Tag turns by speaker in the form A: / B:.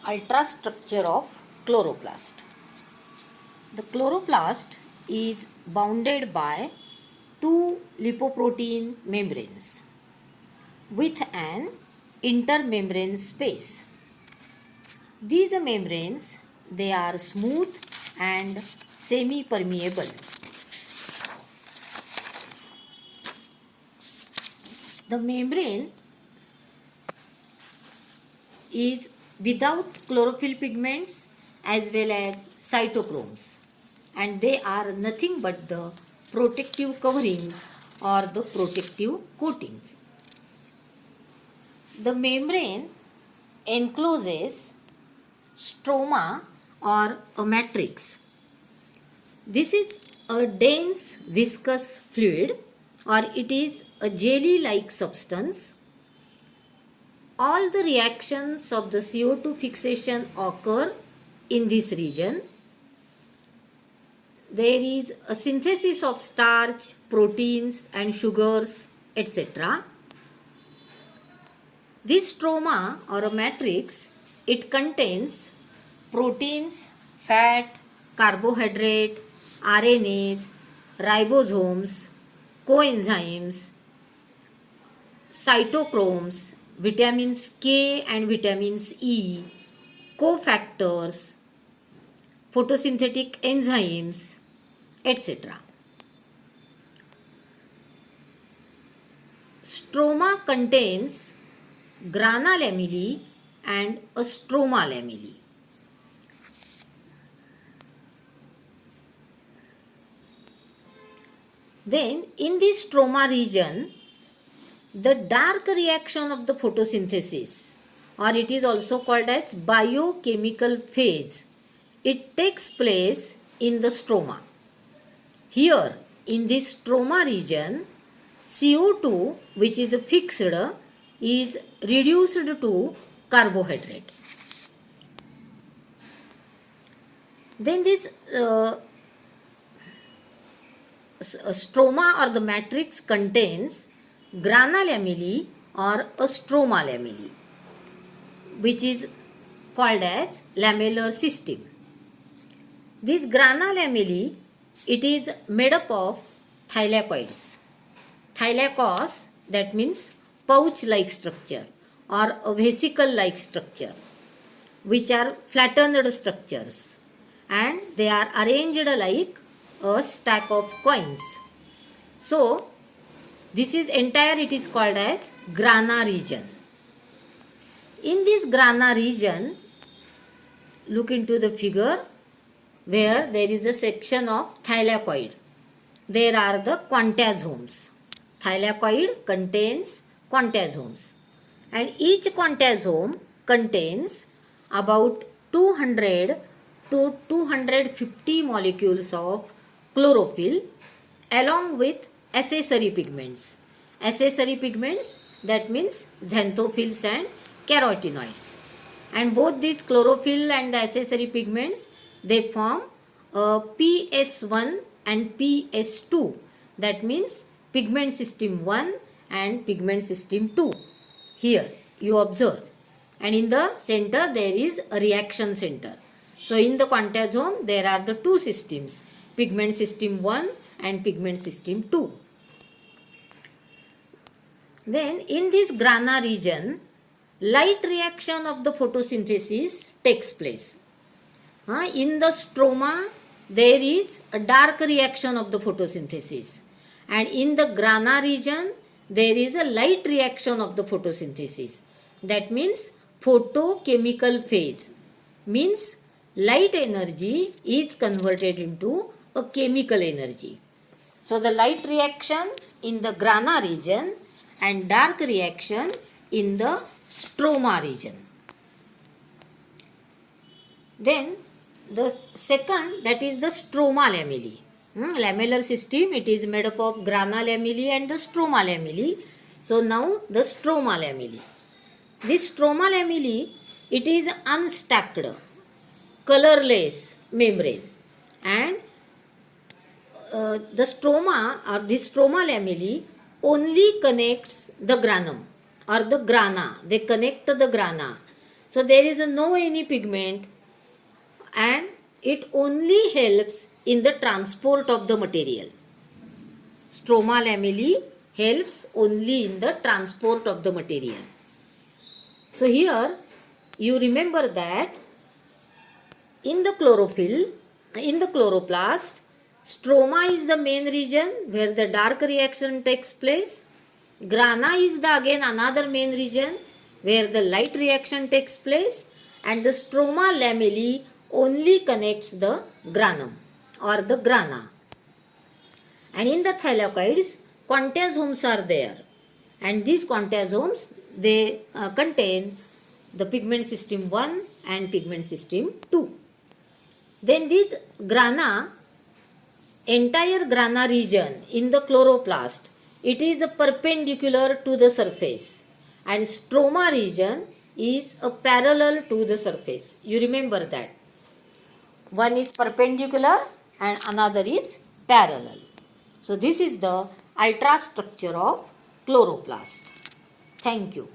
A: ultrastructure of chloroplast. The chloroplast is bounded by two lipoprotein membranes with an intermembrane space. These membranes, they are smooth and semi-permeable. The membrane is without chlorophyll pigments as well as cytochromes, and they are nothing but the protective coverings or the protective coatings. The membrane encloses stroma or a matrix. This is a dense viscous fluid, or it is a jelly-like substance. All the reactions of the CO2 fixation occur in this region. There is a synthesis of starch, proteins and sugars, etc. This stroma or a matrix, it contains proteins, fat, carbohydrate, RNAs, ribosomes, coenzymes, cytochromes, vitamins K and vitamins E, cofactors, photosynthetic enzymes, etc. Stroma contains grana lamellae and a stroma lamellae. Then in this stroma region, the dark reaction of the photosynthesis, or it is also called as biochemical phase, it takes place in the stroma. Here in this stroma region, CO2, which is fixed, is reduced to carbohydrate. Then this stroma or the matrix contains grana lamellae or a stroma lamellae, which is called as lamellar system. This grana lamellae, it is made up of thylakoids. Thylakos, that means pouch-like structure or a vesicle-like structure, which are flattened structures, and they are arranged like a stack of coins. So this is entire, it is called as grana region. In this grana region, look into the figure where there is a section of thylakoid. There are the quantasomes. Thylakoid contains quantasomes, and each quantasome contains about 200 to 250 molecules of chlorophyll along with accessory pigments. Accessory pigments, that means xanthophylls and carotenoids. And both these chlorophyll and the accessory pigments, they form PS1 and PS2. That means pigment system 1 and pigment system 2. Here you observe. And in the center there is a reaction center. So in the quantasome there are the two systems, pigment system 1 and pigment system 2. Then in this grana region, light reaction of the photosynthesis takes place. In the stroma there is a dark reaction of the photosynthesis, and in the grana region there is a light reaction of the photosynthesis. That means photochemical phase, means light energy is converted into a chemical energy. So the light reaction in the grana region and dark reaction in the stroma region. Then the second, that is the stroma lamellae. Lamellar system, it is made up of grana lamellae and the stroma lamellae. So now the stroma lamellae. This stroma lamellae, it is unstacked, colorless membrane, and the stroma or the stroma lamellae only connects the granum or the grana. They connect the grana. So there is no any pigment, and it only helps in the transport of the material. Stroma lamellae helps only in the transport of the material. So here you remember that in the chlorophyll, in the chloroplast, stroma is the main region where the dark reaction takes place. Grana is the again another main region where the light reaction takes place, and the stroma lamellae only connects the granum or the grana. And in the thylakoids, contasomes are there, and these contasomes they contain the pigment system 1 and pigment system 2. Then this grana, entire grana region in the chloroplast, it is perpendicular to the surface, and stroma region is parallel to the surface. You remember that. One is perpendicular and another is parallel. So this is the ultrastructure of chloroplast. Thank you.